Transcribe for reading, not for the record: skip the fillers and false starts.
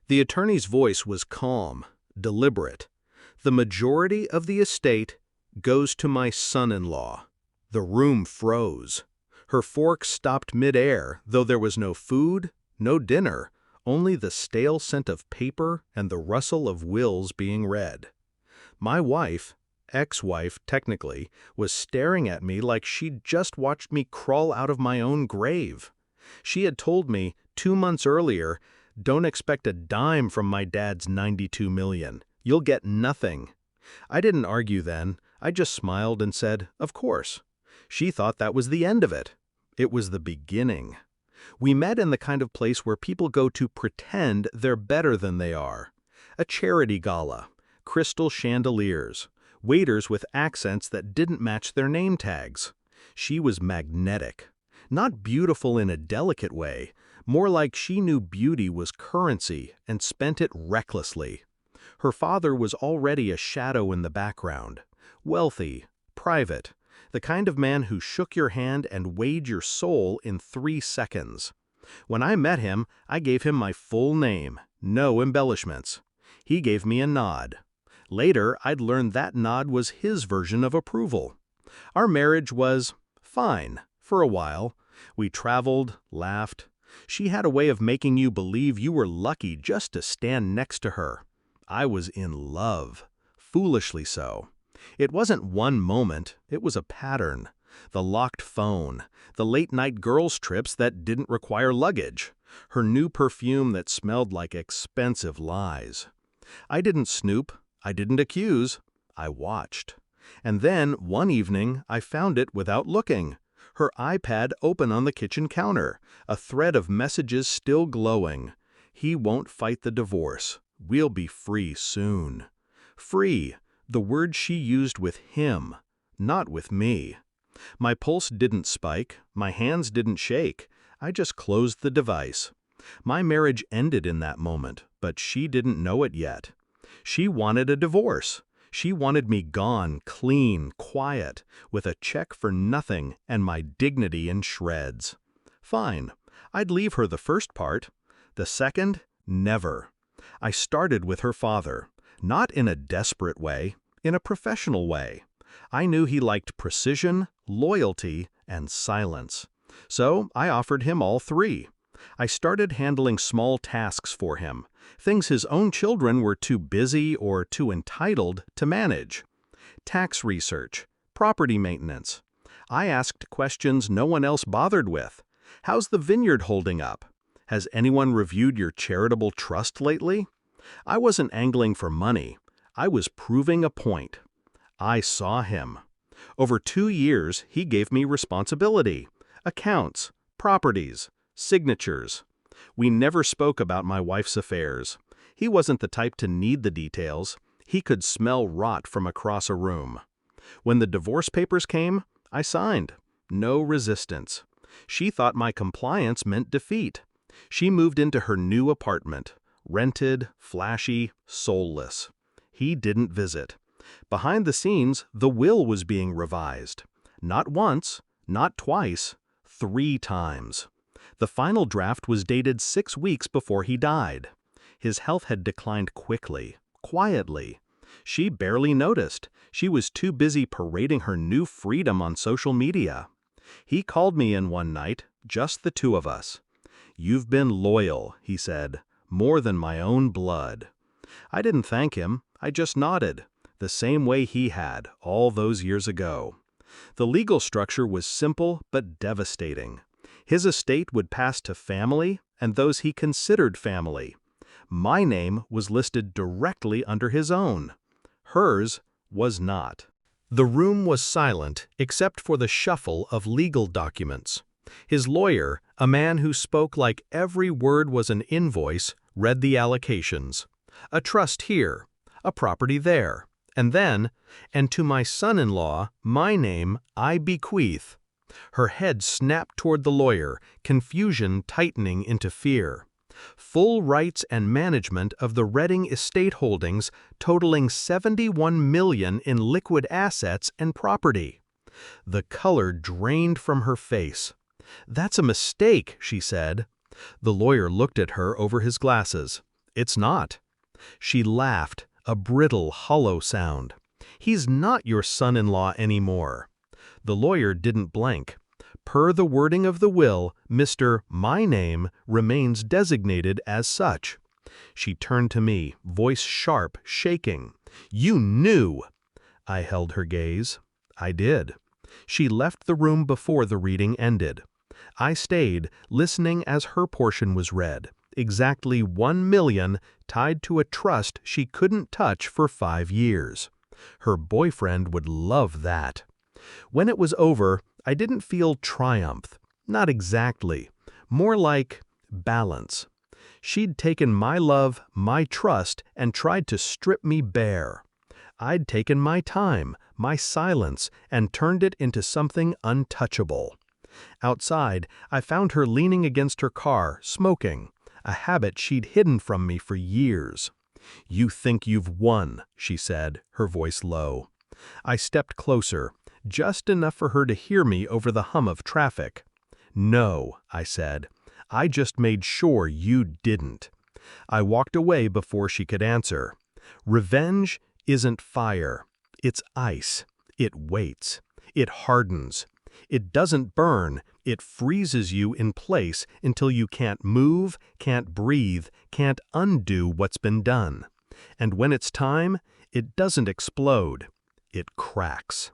The attorney's voice was calm, deliberate. The majority of the estate goes to my son-in-law. The room froze. Her fork stopped mid-air, though there was no food, no dinner, only the stale scent of paper and the rustle of wills being read. My wife, ex-wife technically, was staring at me like she'd just watched me crawl out of my own grave. She had told me 2 months earlier, "Don't expect a dime from my dad's $92 million. You'll get nothing." I didn't argue then. I just smiled and said, "Of course." She thought that was the end of it. It was the beginning. We met in the kind of place where people go to pretend they're better than they are. A charity gala, crystal chandeliers, waiters with accents that didn't match their name tags. She was magnetic. Not beautiful in a delicate way, more like she knew beauty was currency and spent it recklessly. Her father was already a shadow in the background. Wealthy, private, the kind of man who shook your hand and weighed your soul in 3 seconds. When I met him, I gave him my full name, no embellishments. He gave me a nod. Later, I'd learned that nod was his version of approval. Our marriage was fine for a while. We traveled, laughed. She had a way of making you believe you were lucky just to stand next to her. I was in love, foolishly so. It wasn't one moment, it was a pattern. The locked phone, the late-night girls' trips that didn't require luggage, her new perfume that smelled like expensive lies. I didn't snoop, I didn't accuse, I watched. And then, one evening, I found it without looking. Her iPad open on the kitchen counter, a thread of messages still glowing. "He won't fight the divorce. We'll be free soon." Free. The word she used with him, not with me. My pulse didn't spike, my hands didn't shake. I just closed the device. My marriage ended in that moment, but she didn't know it yet. She wanted a divorce. She wanted me gone, clean, quiet, with a check for nothing and my dignity in shreds. Fine. I'd leave her the first part. The second, never. I started with her father. Not in a desperate way, in a professional way. I knew he liked precision, loyalty, and silence. So I offered him all 3. I started handling small tasks for him, things his own children were too busy or too entitled to manage. Tax research, property maintenance. I asked questions no one else bothered with. How's the vineyard holding up? Has anyone reviewed your charitable trust lately? I wasn't angling for money. I was proving a point. I saw him. Over 2 years, he gave me responsibility. Accounts, properties, signatures. We never spoke about my wife's affairs. He wasn't the type to need the details. He could smell rot from across a room. When the divorce papers came, I signed. No resistance. She thought my compliance meant defeat. She moved into her new apartment. Rented, flashy, soulless. He didn't visit. Behind the scenes, the will was being revised. Not once, not twice, 3 times. The final draft was dated 6 weeks before he died. His health had declined quickly, quietly. She barely noticed. She was too busy parading her new freedom on social media. He called me in one night, just the 2 of us. "You've been loyal," he said. "More than my own blood." I didn't thank him, I just nodded, the same way he had, all those years ago. The legal structure was simple but devastating. His estate would pass to family and those he considered family. My name was listed directly under his own. Hers was not. The room was silent except for the shuffle of legal documents. His lawyer, a man who spoke like every word was an invoice, read the allocations. A trust here, a property there, and then, "And to my son-in-law, my name I bequeath." Her head snapped toward the lawyer, confusion tightening into fear. Full rights and management of the Redding estate holdings totaling $71 million in liquid assets and property. The color drained from her face. "That's a mistake," she said. The lawyer looked at her over his glasses. It's not. She laughed, a brittle, hollow sound. He's not your son-in-law anymore. The lawyer didn't blink. Per the wording of the will, Mr. My Name remains designated as such. She turned to me, voice sharp, shaking. You knew! I held her gaze. I did. She left the room before the reading ended. I stayed, listening as her portion was read. Exactly 1 million tied to a trust she couldn't touch for 5 years. Her boyfriend would love that. When it was over, I didn't feel triumph. Not exactly. More like balance. She'd taken my love, my trust, and tried to strip me bare. I'd taken my time, my silence, and turned it into something untouchable. Outside, I found her leaning against her car, smoking, a habit she'd hidden from me for years. You think you've won, she said, her voice low. I stepped closer, just enough for her to hear me over the hum of traffic. No, I said. I just made sure you didn't. I walked away before she could answer. Revenge isn't fire. It's ice. It waits. It hardens. It doesn't burn. It freezes you in place until you can't move, can't breathe, can't undo what's been done. And when it's time, it doesn't explode. It cracks.